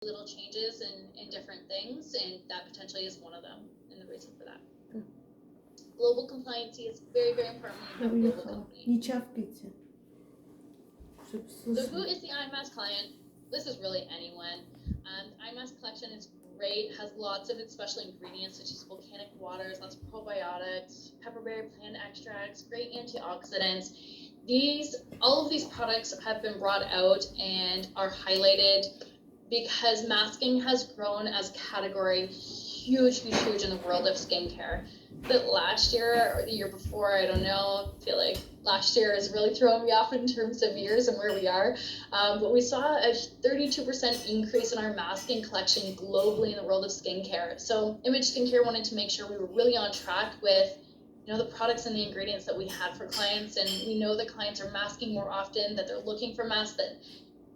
little changes in different things, and that potentially is one of them, and the reason for that. Global compliancy is very, very important when you have a global company. So who is the eye mask client? This is really anyone. The eye mask collection is great, has lots of special ingredients such as volcanic waters, lots of probiotics, pepperberry plant extracts, great antioxidants. All of these products have been brought out and are highlighted because masking has grown as a category huge in the world of skincare. But last year or the year before, I don't know, I feel like last year is really throwing me off in terms of years and where we are. But we saw a 32% increase in our masking collection globally in the world of skincare. So Image Skincare wanted to make sure we were really on track with the products and the ingredients that we had for clients. And we know that clients are masking more often, that they're looking for masks that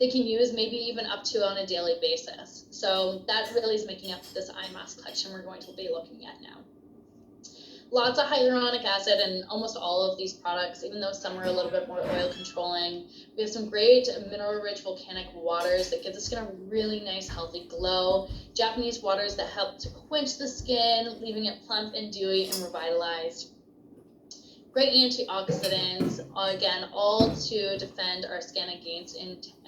they can use maybe even up to on a daily basis. So that really is making up this eye mask collection we're going to be looking at now. Lots of hyaluronic acid in almost all of these products, even though some are a little bit more oil controlling. We have some great mineral-rich volcanic waters that give the skin a really nice, healthy glow. Japanese waters that help to quench the skin, leaving it plump and dewy and revitalized. Great antioxidants, again, all to defend our skin against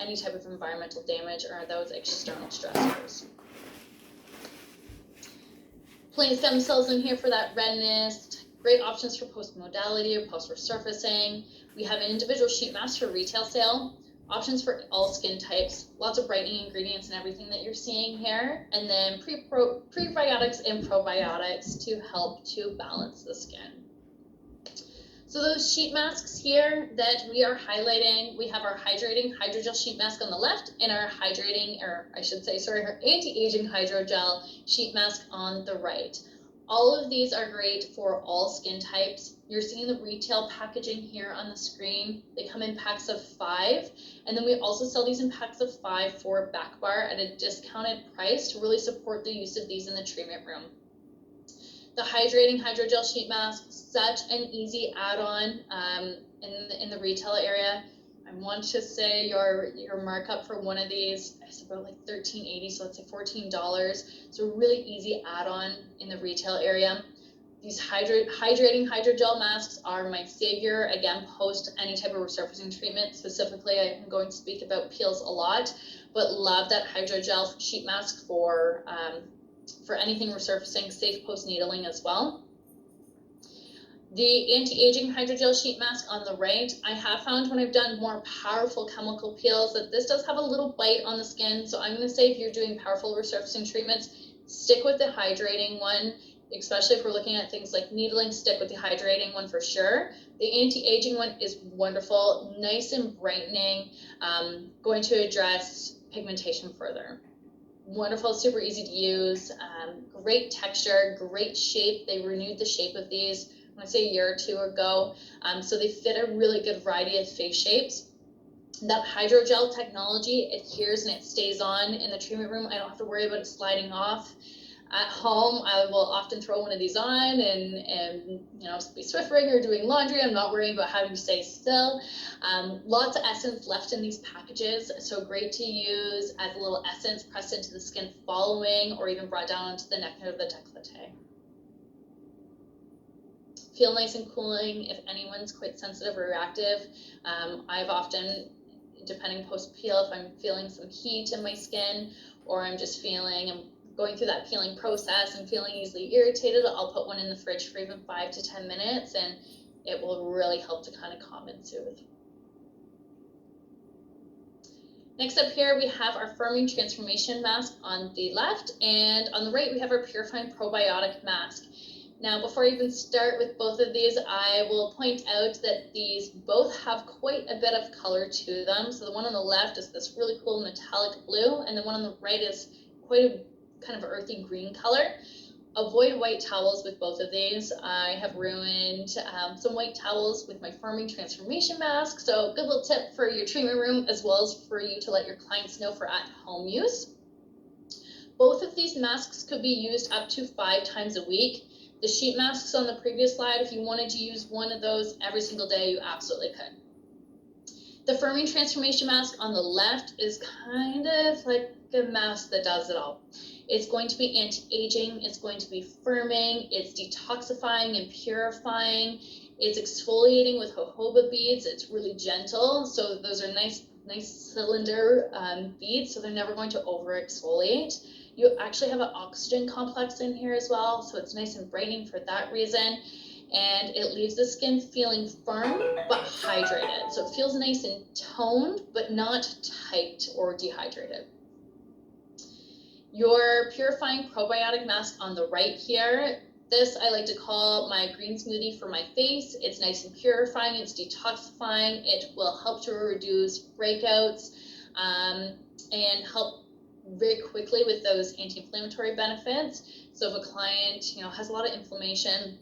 any type of environmental damage or those external stressors. Plant stem cells in here for that redness. Great options for post-modality or post-resurfacing. We have an individual sheet mask for retail sale. Options for all skin types. Lots of brightening ingredients and everything that you're seeing here. And then prebiotics and probiotics to help to balance the skin. So those sheet masks here that we are highlighting, we have our hydrating hydrogel sheet mask on the left and our our anti-aging hydrogel sheet mask on the right. All of these are great for all skin types. You're seeing the retail packaging here on the screen. They come in packs of 5, and then we also sell these in packs of 5 for Back Bar at a discounted price to really support the use of these in the treatment room. The hydrating hydrogel sheet mask, such an easy add-on in the retail area. I want to say your markup for one of these is about like $13.80, so let's say $14. So really easy add-on in the retail area. These hydrating hydrogel masks are my savior, again, post any type of resurfacing treatment. Specifically, I'm going to speak about peels a lot, but love that hydrogel sheet mask for anything resurfacing, safe post-needling as well. The anti-aging hydrogel sheet mask on the right, I have found when I've done more powerful chemical peels that this does have a little bite on the skin. So I'm going to say if you're doing powerful resurfacing treatments, stick with the hydrating one, especially if we're looking at things like needling, stick with the hydrating one for sure. The anti-aging one is wonderful, nice and brightening, going to address pigmentation further. Wonderful, super easy to use, great texture, great shape. They renewed the shape of these, I want to say a year or 2 ago. So they fit a really good variety of face shapes. That hydrogel technology adheres and it stays on in the treatment room. I don't have to worry about it sliding off. At home, I will often throw one of these on and be Swiftering or doing laundry. I'm not worrying about having to stay still. Lots of essence left in these packages, so great to use as a little essence pressed into the skin following or even brought down onto the neck of the décolleté. Feel nice and cooling if anyone's quite sensitive or reactive. I've often, depending post-peel, if I'm feeling some heat in my skin or I'm going through that peeling process and feeling easily irritated, I'll put one in the fridge for even 5 to 10 minutes and it will really help to kind of calm and soothe. Next up here, we have our Firming Transformation Mask on the left, and on the right, we have our Purifying Probiotic Mask. Now, before I even start with both of these, I will point out that these both have quite a bit of color to them. So the one on the left is this really cool metallic blue, and the one on the right is quite a kind of earthy green color. Avoid white towels with both of these. I have ruined some white towels with my Firming Transformation Mask, so good little tip for your treatment room as well as for you to let your clients know for at-home use. Both of these masks could be used up to 5 times a week. The sheet masks on the previous slide, if you wanted to use one of those every single day, you absolutely could. The Firming Transformation Mask on the left is kind of like a mask that does it all. It's going to be anti-aging, it's going to be firming, it's detoxifying and purifying, it's exfoliating with jojoba beads. It's really gentle, so those are nice cylinder beads, so they're never going to over exfoliate. You actually have an oxygen complex in here as well, so it's nice and brightening for that reason. And it leaves the skin feeling firm but hydrated. So it feels nice and toned, but not tight or dehydrated. Your purifying probiotic mask on the right here, this I like to call my green smoothie for my face. It's nice and purifying, it's detoxifying, it will help to reduce breakouts and help very quickly with those anti-inflammatory benefits. So if a client, has a lot of inflammation,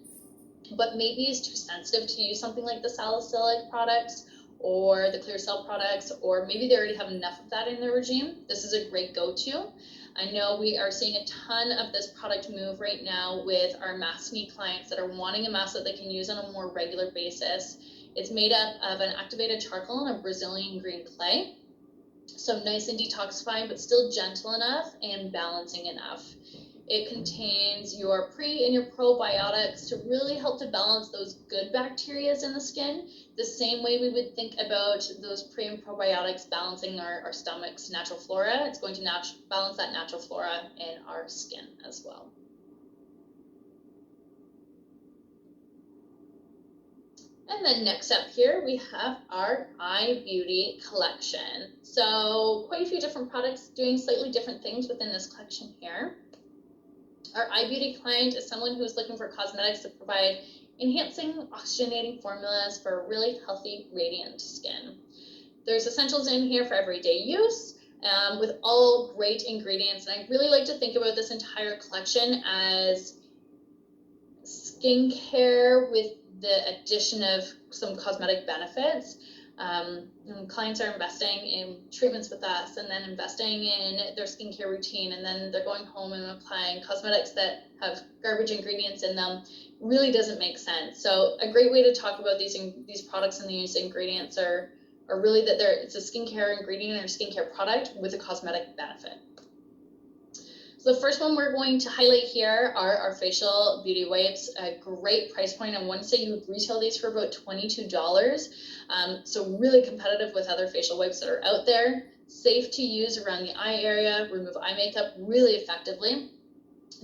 but maybe is too sensitive to use something like the salicylic products or the clear cell products, or maybe they already have enough of that in their regime, this is a great go-to. I know we are seeing a ton of this product move right now with our mask need clients that are wanting a mask that they can use on a more regular basis. It's made up of an activated charcoal and a Brazilian green clay. So nice and detoxifying, but still gentle enough and balancing enough. It contains your pre and your probiotics to really help to balance those good bacteria in the skin, the same way we would think about those pre and probiotics balancing our stomach's natural flora. It's going to balance that natural flora in our skin as well. And then next up here, we have our iBeauty collection. So quite a few different products doing slightly different things within this collection here. Our iBeauty client is someone who's looking for cosmetics that provide enhancing, oxygenating formulas for a really healthy, radiant skin. There's essentials in here for everyday use with all great ingredients. And I really like to think about this entire collection as skincare with the addition of some cosmetic benefits. Clients are investing in treatments with us and then investing in their skincare routine, and then they're going home and applying cosmetics that have garbage ingredients in them. Really doesn't make sense. So a great way to talk about these products and these ingredients are really that it's a skincare ingredient or skincare product with a cosmetic benefit. So the first one we're going to highlight here are our facial beauty wipes. A great price point. I want to say you would retail these for about $22. So really competitive with other facial wipes that are out there. Safe to use around the eye area, remove eye makeup really effectively.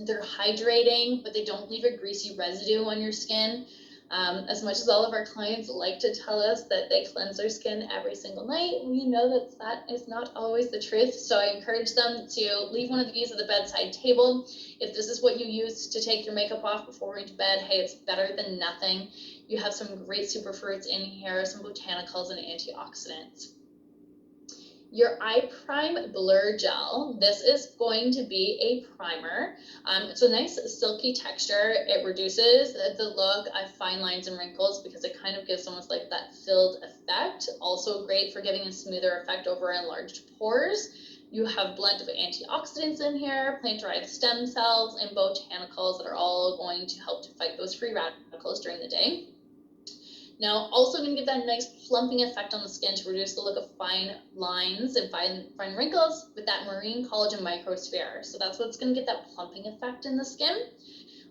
They're hydrating, but they don't leave a greasy residue on your skin. As much as all of our clients like to tell us that they cleanse their skin every single night, we know that is not always the truth. So I encourage them to leave one of these at the bedside table. If this is what you use to take your makeup off before going to bed, hey, it's better than nothing. You have some great superfruits in here, some botanicals and antioxidants. Your Eye Prime Blur Gel. This is going to be a primer. It's a nice silky texture. It reduces the look of fine lines and wrinkles because it kind of gives almost like that filled effect. Also great for giving a smoother effect over enlarged pores. You have a blend of antioxidants in here, plant-derived stem cells, and botanicals that are all going to help to fight those free radicals during the day. Now, also going to give that nice plumping effect on the skin to reduce the look of fine lines and fine wrinkles with that marine collagen microsphere. So that's what's going to get that plumping effect in the skin.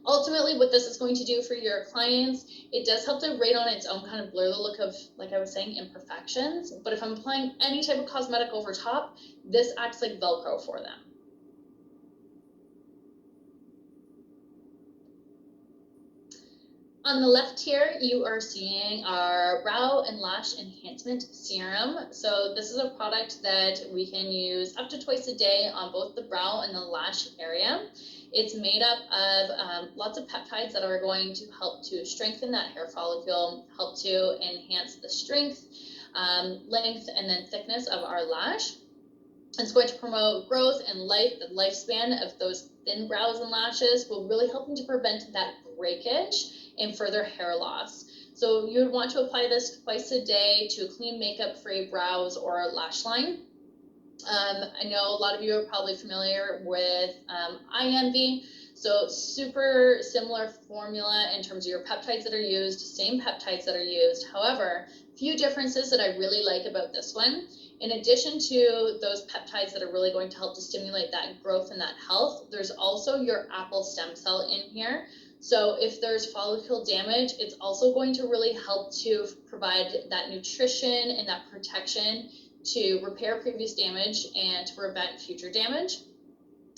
Ultimately, what this is going to do for your clients, it does help to right on its own kind of blur the look of, like I was saying, imperfections. But if I'm applying any type of cosmetic over top, this acts like Velcro for them. On the left here, you are seeing our Brow and Lash Enhancement Serum. So this is a product that we can use up to twice a day on both the brow and the lash area. It's made up of lots of peptides that are going to help to strengthen that hair follicle, help to enhance the strength, length, and then thickness of our lash. It's going to promote growth and the lifespan of those thin brows and lashes, will really helping to prevent that breakage and further hair loss. So you would want to apply this twice a day to clean makeup-free brows or lash line. I know a lot of you are probably familiar with eye envy. So super similar formula in terms of your peptides that are used, same peptides that are used. However, few differences that I really like about this one. In addition to those peptides that are really going to help to stimulate that growth and that health, there's also your apple stem cell in here. So if there's follicle damage, it's also going to really help to provide that nutrition and that protection to repair previous damage and to prevent future damage.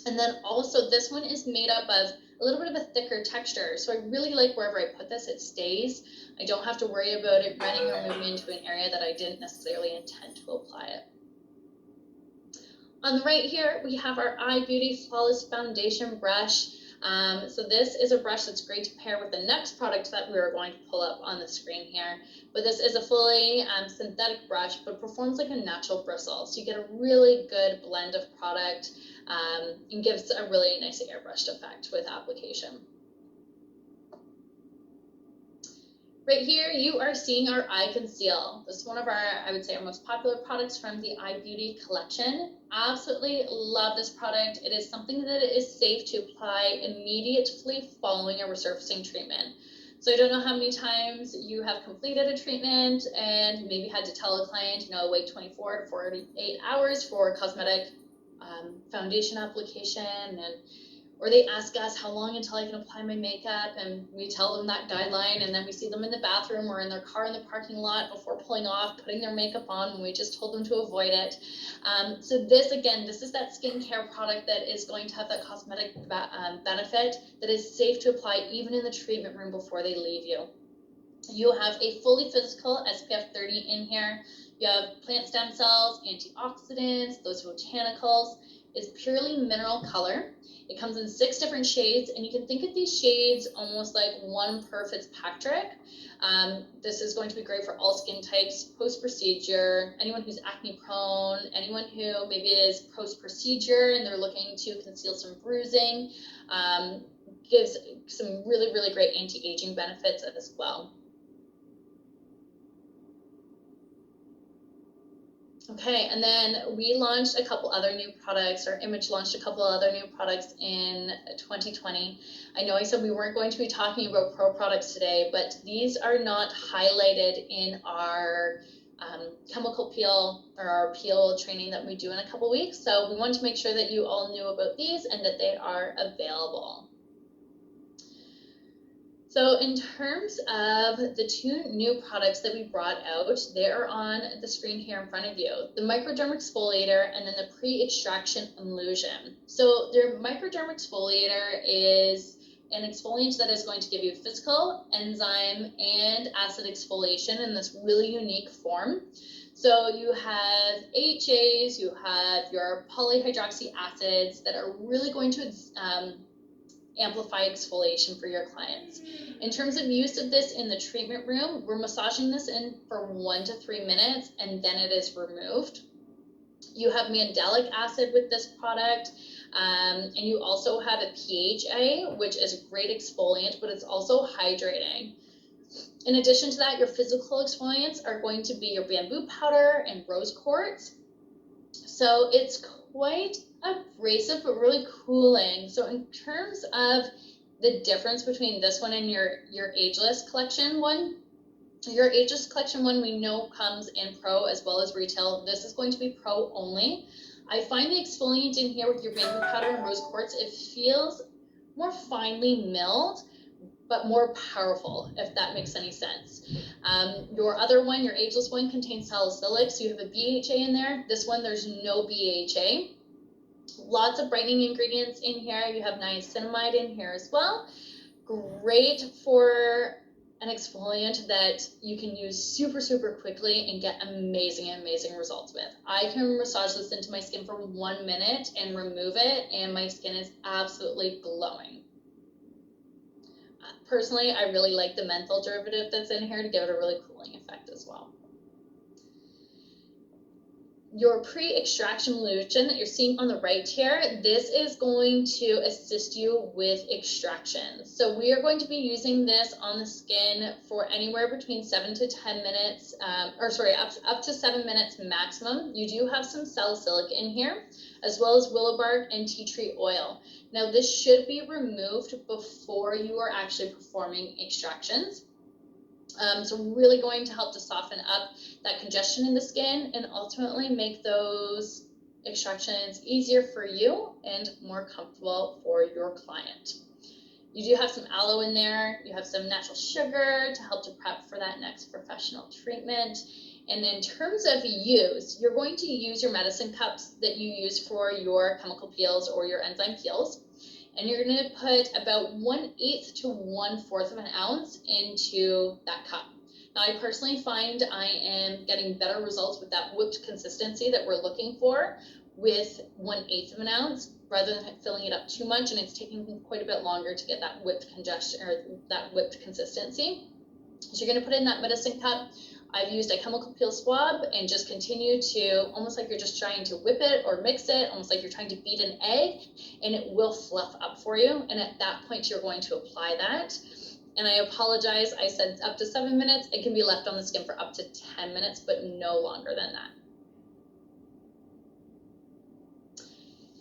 And then also this one is made up of a little bit of a thicker texture. So I really like wherever I put this, it stays. I don't have to worry about it running or moving into an area that I didn't necessarily intend to apply it. On the right here, we have our Eye Beauty Flawless Foundation brush. So this is a brush that's great to pair with the next product that we are going to pull up on the screen here. But this is a fully synthetic brush, but performs like a natural bristle. So you get a really good blend of product and gives a really nice airbrushed effect with application. Right here, you are seeing our Eye Conceal. This is one of our, I would say, our most popular products from the Eye Beauty collection. Absolutely love this product. It is something that is safe to apply immediately following a resurfacing treatment. So I don't know how many times you have completed a treatment and maybe had to tell a client, wait 24 to 48 hours for cosmetic foundation application, or they ask us how long until I can apply my makeup, and we tell them that guideline, and then we see them in the bathroom or in their car in the parking lot before pulling off, putting their makeup on when we just told them to avoid it. So this, again, this is that skincare product that is going to have that cosmetic benefit that is safe to apply even in the treatment room before they leave you. You have a fully physical SPF 30 in here. You have plant stem cells, antioxidants, those botanicals. It's purely mineral color. It comes in 6 different shades, and you can think of these shades almost like one per Fitzpatrick. This is going to be great for all skin types, post-procedure, anyone who's acne prone, anyone who maybe is post-procedure and they're looking to conceal some bruising. Gives some really, really great anti-aging benefits as well. Okay, and then we launched a couple other new products, or Image launched a couple other new products in 2020. I know I said we weren't going to be talking about pro products today, but these are not highlighted in our chemical peel or our peel training that we do in a couple weeks. So we wanted to make sure that you all knew about these and that they are available. So in terms of the 2 new products that we brought out, they are on the screen here in front of you. The Microderm Exfoliator and then the Pre-Extraction Emulsion. So their Microderm Exfoliator is an exfoliant that is going to give you physical, enzyme, and acid exfoliation in this really unique form. So you have AHAs, you have your polyhydroxy acids that are really going to amplify exfoliation for your clients. In terms of use of this in the treatment room, we're massaging this in for 1 to 3 minutes and then it is removed. You have mandelic acid with this product, and you also have a PHA, which is a great exfoliant, but it's also hydrating. In addition to that, your physical exfoliants are going to be your bamboo powder and rose quartz. So it's quite abrasive, but really cooling. So in terms of the difference between this one and your Ageless Collection one, your Ageless Collection one we know comes in pro as well as retail. This is going to be pro only. I find the exfoliant in here with your bamboo powder and rose quartz, it feels more finely milled, but more powerful, if that makes any sense. Your other one, your Ageless one, contains salicylic, so you have a BHA in there. This one, there's no BHA. Lots of brightening ingredients in here. You have niacinamide in here as well. Great for an exfoliant that you can use super, super quickly and get amazing, amazing results with. I can massage this into my skin for 1 minute and remove it, and my skin is absolutely glowing. Personally, I really like the menthol derivative that's in here to give it a really cooling effect as well. your pre-extraction lotion that you're seeing on the right here, this is going to assist you with extraction. So we are going to be using this on the skin for anywhere between 7 to 10 minutes, up to 7 minutes maximum. You do have some salicylic in here, as well as willow bark and tea tree oil. Now this should be removed before you are actually performing extractions. So really going to help to soften up that congestion in the skin and ultimately make those extractions easier for you and more comfortable for your client. You do have some aloe in there, you have some natural sugar to help to prep for that next professional treatment. And in terms of use, you're going to use your medicine cups that you use for your chemical peels or your enzyme peels. And you're going to put about 1/8 to 1/4 of an ounce into that cup. Now, I personally find I am getting better results with that whipped consistency that we're looking for with 1/8 of an ounce rather than filling it up too much, and it's taking quite a bit longer to get that whipped congestion or that whipped consistency. So you're going to put in that medicine cup. I've used a chemical peel swab and just continue to, almost like you're just trying to whip it or mix it, almost like you're trying to beat an egg, and it will fluff up for you. And at that point, you're going to apply that. And I apologize, I said up to 7 minutes. It can be left on the skin for up to 10 minutes, but no longer than that.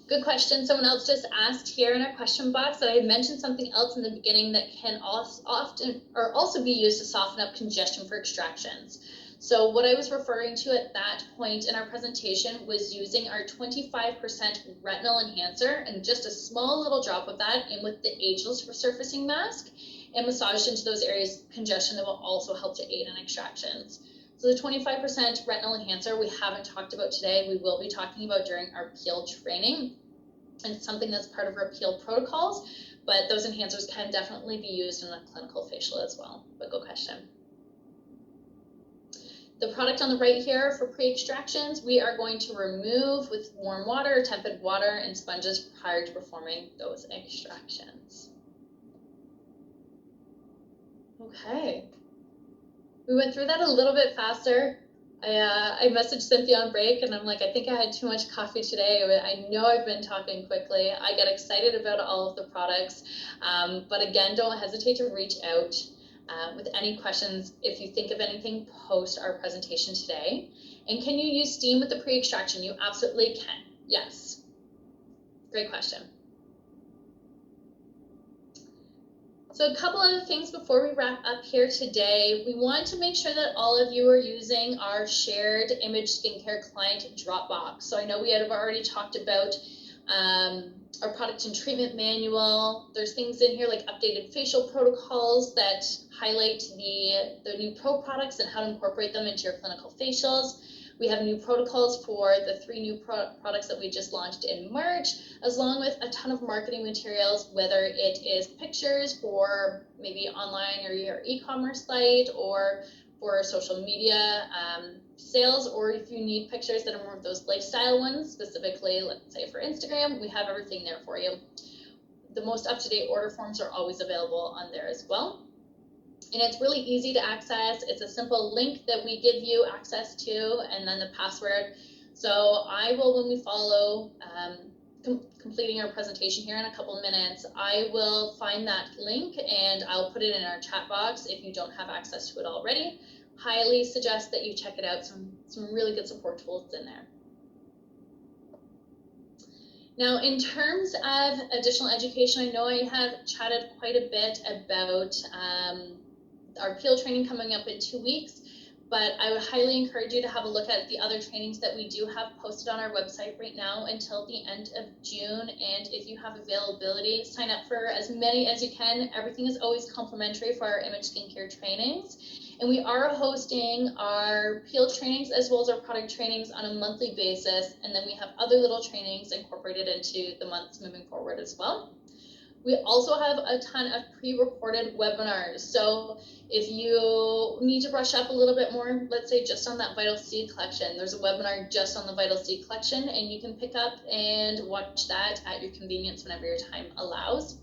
Good question. Someone else just asked here in our question box that I had mentioned something else in the beginning that can also be used to soften up congestion for extractions. So what I was referring to at that point in our presentation was using our 25% retinol enhancer and just a small little drop of that in with the ageless resurfacing mask and massaged into those areas of congestion that will also help to aid in extractions. So the 25% retinol enhancer we haven't talked about today. We will be talking about during our peel training. And it's something that's part of our peel protocols, but those enhancers can definitely be used in a clinical facial as well. But good question. The product on the right here for pre-extractions, we are going to remove with warm water, tepid water, and sponges prior to performing those extractions. Okay. We went through that a little bit faster. I messaged Cynthia on break and I'm like, I think I had too much coffee today. I know I've been talking quickly. I get excited about all of the products, but again, don't hesitate to reach out with any questions if you think of anything post our presentation today. And can you use steam with the pre-extraction? You absolutely can. Yes. Great question. So a couple other things before we wrap up here today. We want to make sure that all of you are using our shared image skincare client Dropbox. So I know we had already talked about our product and treatment manual. There's things in here like updated facial protocols that highlight the new pro products and how to incorporate them into your clinical facials. We have new protocols for the 3 new products that we just launched in March, as long with a ton of marketing materials, whether it is pictures for maybe online or your e-commerce site or for social media sales, or if you need pictures that are more of those lifestyle ones, specifically, let's say for Instagram, we have everything there for you. The most up-to-date order forms are always available on there as well. And it's really easy to access. It's a simple link that we give you access to, and then the password. So I will, when we follow completing our presentation here in a couple of minutes, I will find that link and I'll put it in our chat box if you don't have access to it already. Highly suggest that you check it out. Some really good support tools in there. Now, in terms of additional education, I know I have chatted quite a bit about our peel training coming up in 2 weeks, but I would highly encourage you to have a look at the other trainings that we do have posted on our website right now until the end of June. And if you have availability, sign up for as many as you can. Everything is always complimentary for our image skincare trainings. And we are hosting our peel trainings as well as our product trainings on a monthly basis. And then we have other little trainings incorporated into the months moving forward as well. We also have a ton of pre-recorded webinars. So if you need to brush up a little bit more, let's say just on that Vital C collection, there's a webinar just on the Vital C collection, and you can pick up and watch that at your convenience whenever your time allows.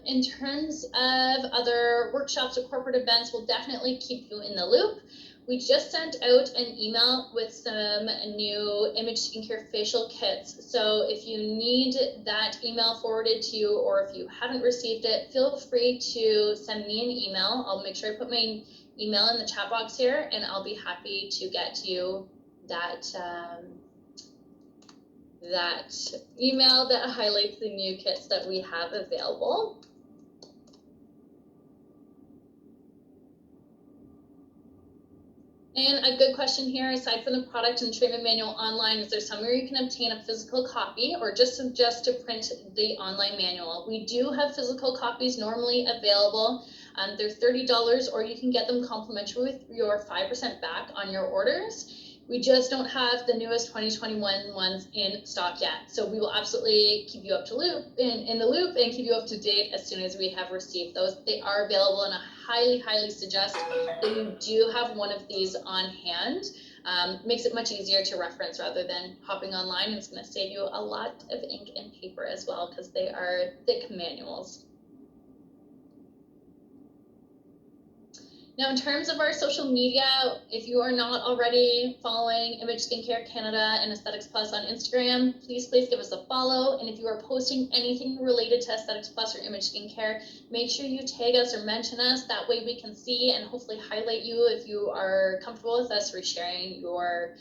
In terms of other workshops or corporate events, we'll definitely keep you in the loop. We just sent out an email with some new Image Skincare facial kits. So if you need that email forwarded to you, or if you haven't received it, feel free to send me an email. I'll make sure I put my email in the chat box here, and I'll be happy to get you that that email that highlights the new kits that we have available. And a good question here, aside from the product and treatment manual online, is there somewhere you can obtain a physical copy, or just suggest to print the online manual? We do have physical copies normally available. They're $30, or you can get them complimentary with your 5% back on your orders. We just don't have the newest 2021 ones in stock yet. So we will absolutely keep you up to in the loop and keep you up to date as soon as we have received those. They are available, and I highly suggest that you do have one of these on hand. Makes it much easier to reference rather than hopping online, and it's going to save you a lot of ink and paper as well, because they are thick manuals. Now, in terms of our social media, if you are not already following Image Skincare Canada and Aesthetics Plus on Instagram, please give us a follow. And if you are posting anything related to Aesthetics Plus or Image Skincare, make sure you tag us or mention us. That way we can see and hopefully highlight you if you are comfortable with us resharing your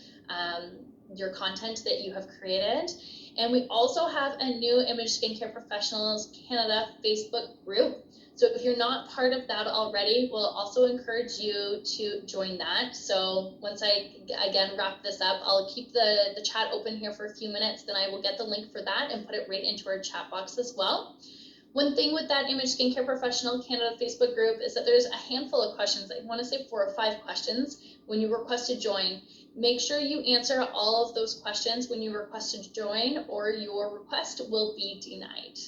content that you have created. And we also have a new Image Skincare Professionals Canada Facebook group. So if you're not part of that already, we'll also encourage you to join that. So once I, again, wrap this up, I'll keep the chat open here for a few minutes, then I will get the link for that and put it right into our chat box as well. One thing with that Image Skincare Professional Canada Facebook group is that there's a handful of questions. I want to say 4 or 5 questions when you request to join. Make sure you answer all of those questions when you request to join, or your request will be denied.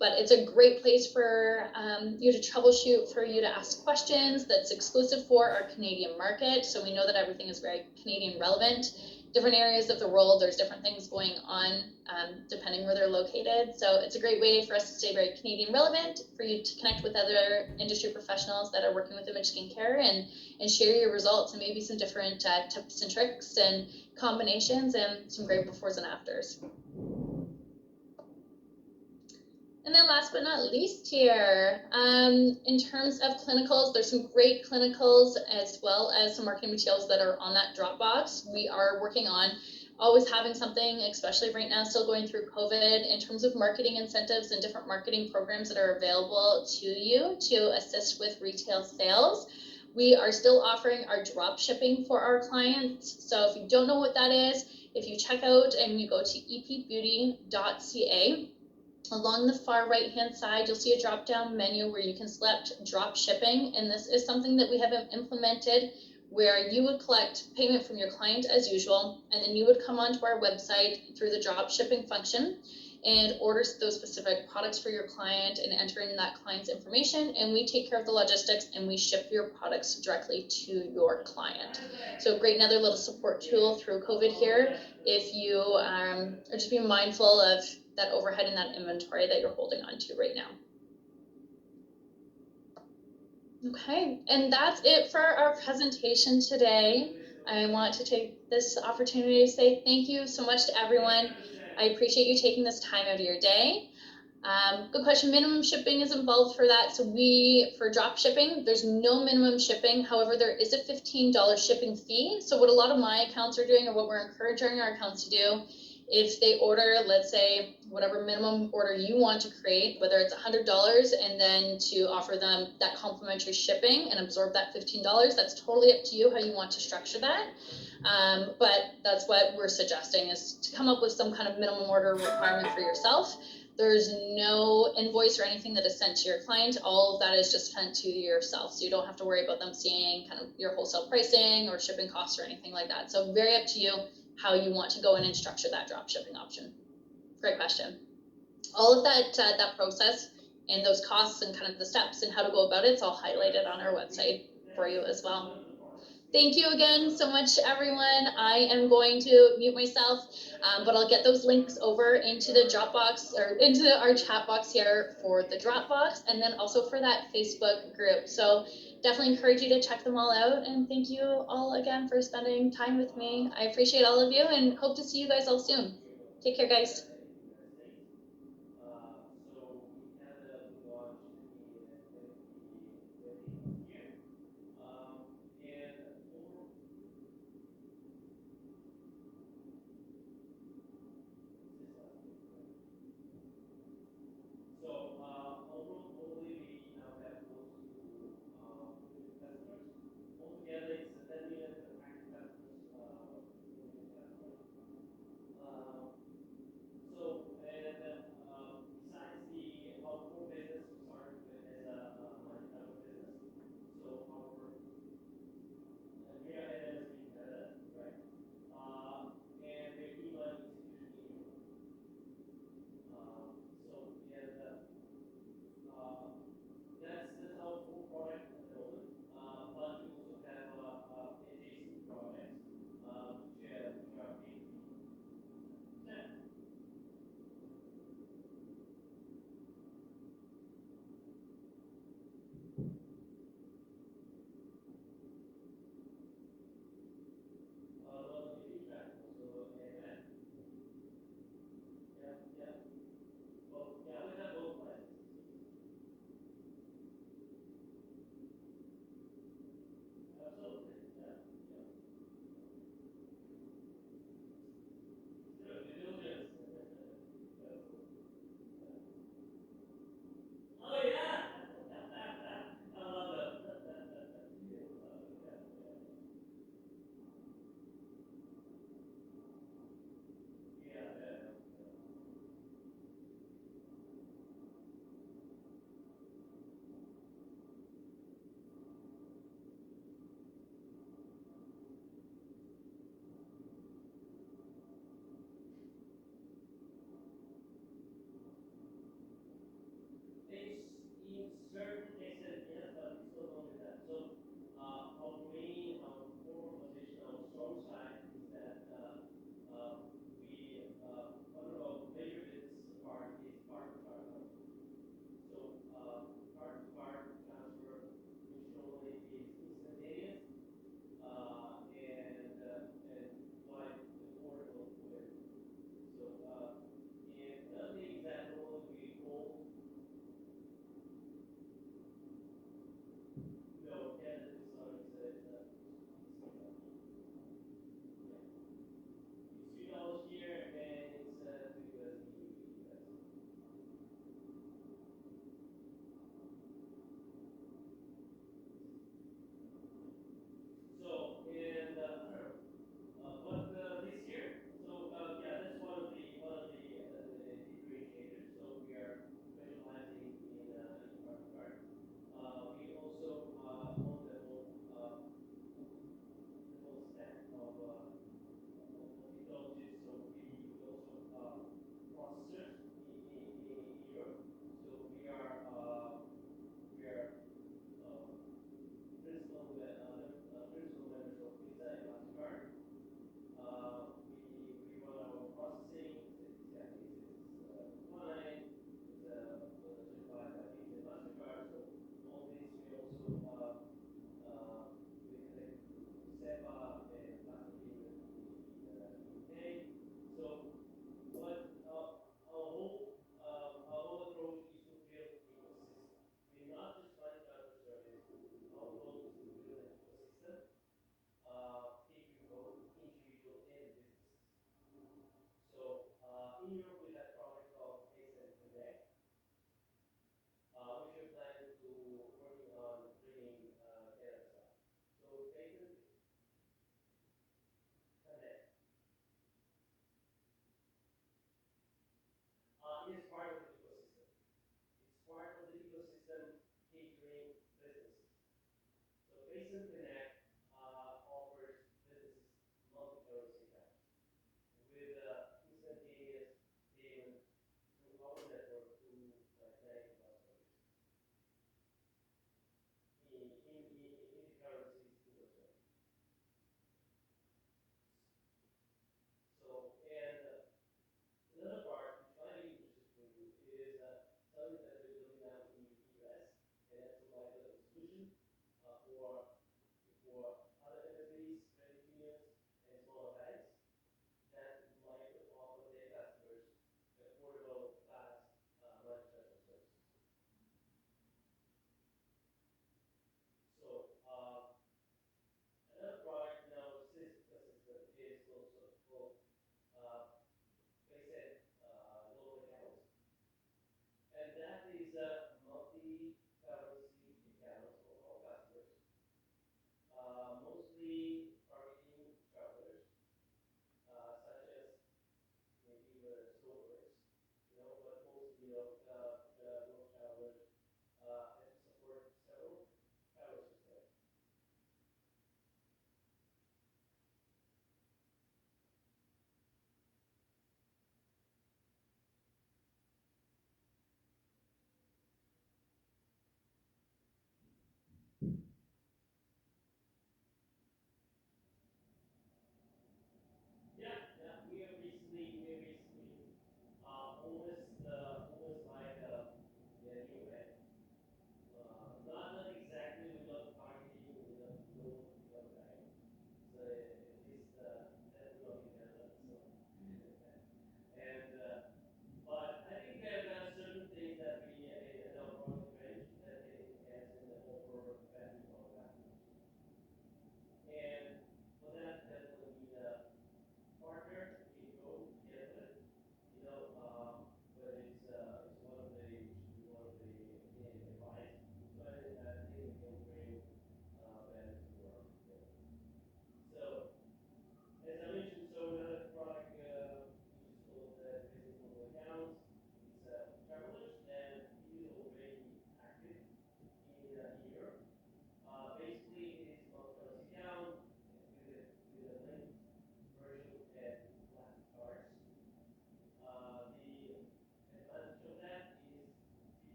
But it's a great place for you to troubleshoot, for you to ask questions. That's exclusive for our Canadian market. So we know that everything is very Canadian relevant. Different areas of the world, there's different things going on depending where they're located. So it's a great way for us to stay very Canadian relevant, for you to connect with other industry professionals that are working with image skincare and share your results, and maybe some different tips and tricks and combinations, and some great befores and afters. And then last but not least here, in terms of clinicals, there's some great clinicals as well as some marketing materials that are on that Dropbox. We are working on always having something, especially right now, still going through COVID, in terms of marketing incentives and different marketing programs that are available to you to assist with retail sales. We are still offering our drop shipping for our clients. So if you don't know what that is, if you check out and you go to epbeauty.ca, along the far right hand side, you'll see a drop down menu where you can select drop shipping. And this is something that we have implemented, where you would collect payment from your client as usual, and then you would come onto our website through the drop shipping function and order those specific products for your client and enter in that client's information, and we take care of the logistics and we ship your products directly to your client. So great, another little support tool through COVID here, if you are just being mindful of that overhead and that inventory that you're holding on to right now. Okay, and that's it for our presentation today. I want to take this opportunity to say thank you so much to everyone. I appreciate you taking this time out of your day. Good question. Minimum shipping is involved for that. So for drop shipping, there's no minimum shipping. However, there is a $15 shipping fee. So what a lot of my accounts are doing, or what we're encouraging our accounts to do, if they order, let's say, whatever minimum order you want to create, whether it's $100, and then to offer them that complimentary shipping and absorb that $15, that's totally up to you how you want to structure that. But that's what we're suggesting, is to come up with some kind of minimum order requirement for yourself. There's no invoice or anything that is sent to your client. All of that is just sent to yourself. So you don't have to worry about them seeing kind of your wholesale pricing or shipping costs or anything like that. So very up to you how you want to go in and structure that drop shipping option. Great question. All of that that process and those costs and kind of the steps and how to go about it, it's all highlighted on our website for you as well. Thank you again so much, everyone. I am going to mute myself, but I'll get those links over into the Dropbox or into our chat box here for the Dropbox and then also for that Facebook group. So definitely encourage you to check them all out. And thank you all again for spending time with me. I appreciate all of you and hope to see you guys all soon. Take care, guys.